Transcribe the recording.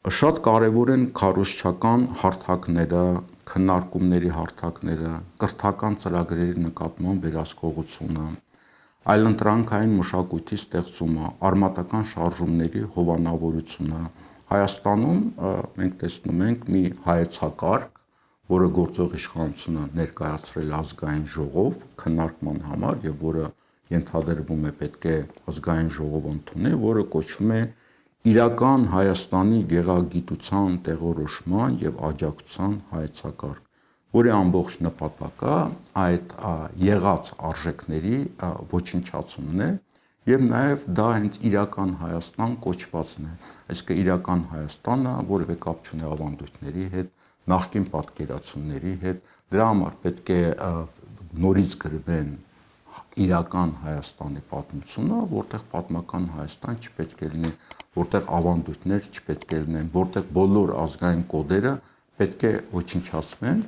Շատ կարևոր են քարոզչական հարթակները, քննարկումների հարթակները, կրթական ծրագրերի նկատմամբ վերահսկողությունը, այլընտրանքային մշակույթի ստեղծումը, արմատական շարժումների հովանավորությունը։ Հայաստանում մենք տեսնում ենք մի հայեցակարգ, որը գործող իշխանությունը ներկայացրել ազգային ժողով քննարկման համար եւ որը ենթադրվում է պետք է ազգային ժողովը ընդունի, որը կոչվում է իրական Հայաստանի գեղագիտության տեղորոշման եւ աջակցության հայեցակարգ, որի ամբողջ նպատակը այդ եղած արժեքների ոչնչացումն է եւ նաեւ դա հենց իրական Հայաստան կոչվածն է, այսինքն իրական Հայաստանը որևէ կապ չունի ավանդույթների հետ, նախկին պատկերացումների հետ, դրա համար պետք է նորից գրվեն իրական Հայաստանի պատմությունը, որտեղ պատմական Հայաստան չպետք է լինի, որտեղ ավանդույթներ չպետք է լինեն, որտեղ բոլոր ազգային կոդերը պետք է ոչնչացվեն